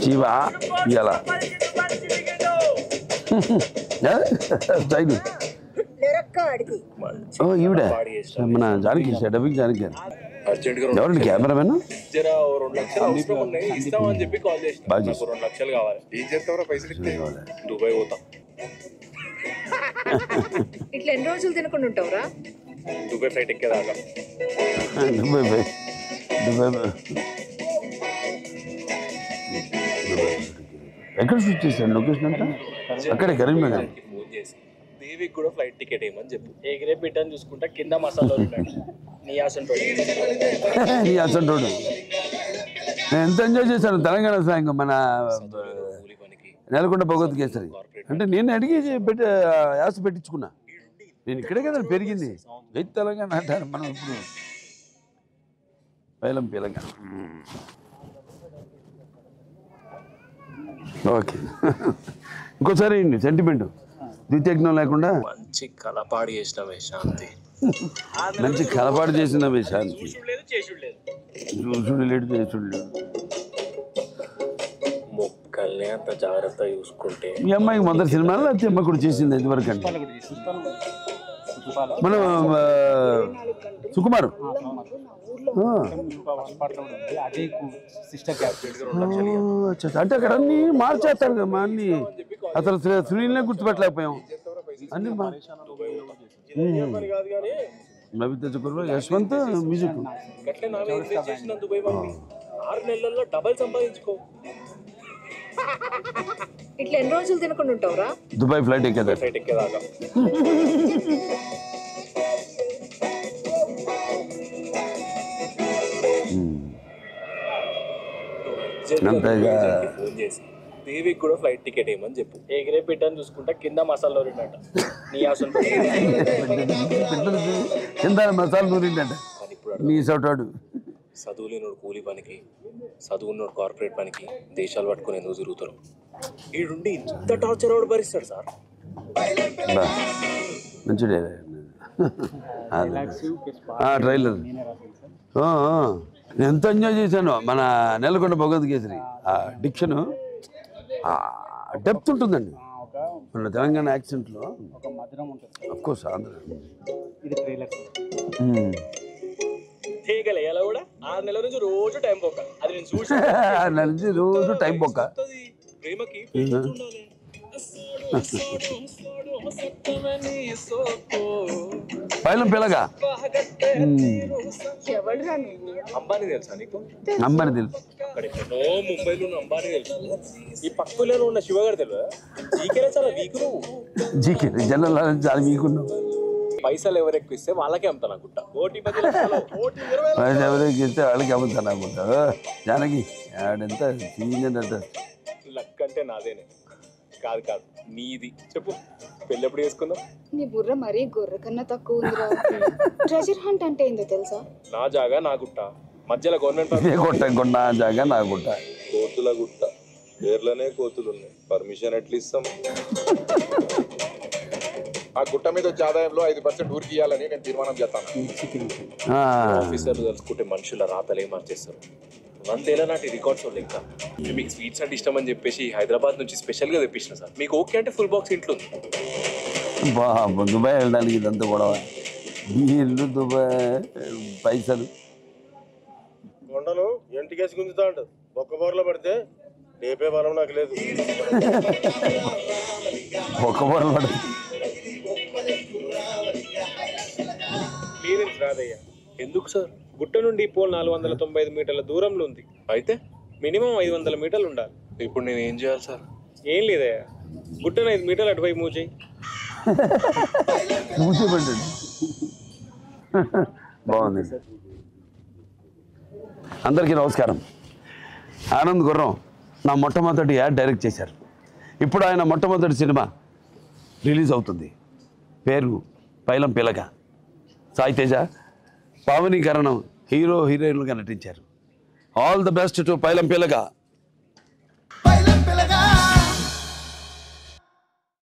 జీవా ఇలా స్టైల్ ఈవిడ మన జానకి డబ్బింగ్ జానకి ఎవరండి కెమెరామెన్ దుబాయ్ పోతా ఇట్లా ఎన్ని రోజులు తినకుండా ఉంటావురా దుబాయ్ ఫ్లైట్ ఎక్కేదాకా ఎక్కడ షూట్ చేశాడు లొకేషన్ అంతా అక్కడే కరీంనగర్ దేవికి కూడా ఫ్లైట్ టికెట్ ఏమని చెప్పు ఎగిరే బిడ్డని చూసుకుంటా కింద మసాలా నీ అసంటోడు నీ అసంటోడు నేను ఎంత ఎంజాయ్ చేశాను తెలంగాణ సాంగ్ మన నెలకొండ భగవత్ కేసరి అంటే నేను అడిగి పెట్టి యాస పెట్టించుకున్నా నేను ఇక్కడే కదా పెరిగింది వెయిట్ తెలంగాణ అంటారు మనం ఇప్పుడు పైలం తెలంగాణ ఓకే ఇంకోసారి సెంటిమెంట్ ద్వితీయజ్ఞం లేకుండా మంచి కలపాడు చేసినవే శాంతి మంచి కలపాడు చేసినవే శాంతి చూసుడు లేడు చేసుడు లేడు మొక్కల్ని అంత జాగ్రత్త చూసుకుంటే ఈ అమ్మాయికి మొదటి సినిమాలో అది అమ్మ కూడా చేసింది ఇదివరకు అండి మనం సుకుమార్ అంటే అక్కడ అన్ని మార్చేస్తాడు కదా అన్ని అసలు సునీల్నే గుర్తుపెట్టలేకపోయాం అన్ని నవిత చక్రవర్తి యశ్వంత్ మ్యూజిక్ 6 నెలల్లో డబల్ సంపాదించుకో ఇట్లా ఎన్ని రోజులు తినకుండా ఉంటావురా దుబాయ్ ఫ్లైట్ ఎక్కేదాకా ఫోన్ చేసి దేవికి కూడా ఫ్లైట్ టికెట్ ఏమని చెప్పు ఎగిరే బిడ్డని చూసుకుంటా కింద మసాలా నూరిండట నీ అసంటోడు కింద మసాలా నూరిండట నీ సౌటాడు చదువు లేనోడు కూలి పనికి చదువున్నోడు కార్పొరేట్ పనికి దేశాలు పట్టుకుని ఎందుకు తిరుగుతారు ఈడుండి ఇంత టార్చర్ ఎవడు భరిస్తాడు సార్ మంచి ట్రైలర్ ఎంత ఎంజాయ్ చేశాను మన నెలకొండ భగవత్ కేసరి ఆ డిక్షన్ డెప్త్ ఉంటుందండి మన తెలంగాణ యాక్సెంట్లో అఫ్కోర్స్ ఆంధ్ర తీగలేయాల కూడా 6 నెలల నుంచి రోజు టైం పోక అది నేను చూసి 6 నెలల నుంచి రోజు టైం పోక ప్రేమకి పైలం పిల్లగా అంబానీ తెలుసా నీకు అంబానీ తెలుసు అక్కడ ఎక్కడో ముంబైలో ఉన్న అంబానీ తెలుసు ఈ పక్కలో ఉన్న శివగారు తెలియదు జీకేనే చాలా వీక్ నువ్వు జీకే జనరల్ చాలా వీకున్నావు పైసలు ఎవరు ఎక్కువ ఇస్తే వాళ్ళకే అమ్ముతాను అనుకుంటా పైసలు ఎవరికి ఇస్తే వాళ్ళకి అమ్ముతాను అనుకుంటా జానకి ఆడంత సీనియర్ లక్ అంటే నాదేనే కాదు కాదు నీది చెప్పు పెళ్ళి ఎప్పుడు చేసుకుందాం నీ బుర్ర మరీ గొర్రె కన్నా తక్కువ ఉందిరా ట్రెజర్ హంట్ అంటే ఏందో తెలుసా నా జాగా నా గుట్ట మధ్యలో గవర్నమెంట్ కొన్న జాగా నా గుట్ట కోతుల గుట్ట పేర్లనే కోతులు ఉన్నాయి పర్మిషన్ ఎట్లా ఇస్తాం ఆ గుట్ట మీద వచ్చే ఆదాయంలో 5% ఊరికి ఇవ్వాలని నేను తీర్మానం చేస్తాను ఆఫీసర్లు తెలుసుకుంటే మనుషుల రాతలే మార్చేస్తారు 100 ఏళ్ళ నాటి రికార్డ్స్ ఉన్నాయి ఇంకా మీకు స్వీట్స్ అంటే ఇష్టం అని చెప్పేసి హైదరాబాద్ నుంచి స్పెషల్గా తెప్పించిన సార్ మీకు ఓకే అంటే ఫుల్ బాక్స్ ఇంట్లో ఉంది దుబాయ్ వెళ్ళడానికి ఇదంతా గొడవ ఇల్లు దుబాయ్ పైసలు కొండలు ఎంటికేసి గుంజుతా అంట ఒక్క బోర్లో పడితే రేపే బలం నాకు లేదు ఒక్క బోర్లు పడితే క్లియరెన్స్ రాదయ్యా ఎందుకు సార్ గుట్ట నుండి పోల్ 495 మీటర్ల దూరంలో ఉంది అయితే మినిమం 500 మీటర్లు ఉండాలి ఇప్పుడు నేను ఏం చేయాలి సార్ ఏం లేదయ్యా గుట్టను 5 మీటర్లు అటువైపు మూవ్ చేయి మూసేపండి బాగుంది అందరికీ నమస్కారం ఆనంద్ గుర్రం నా మొట్టమొదటి యాడ్ డైరెక్ట్ చేశారు ఇప్పుడు ఆయన మొట్టమొదటి సినిమా రిలీజ్ అవుతుంది పేరు పైలం పిలక సాయి తేజ పావనీకరణం హీరో హీరోయిన్లుగా నటించారు ఆల్ ద బెస్ట్ టు పైలం పిలక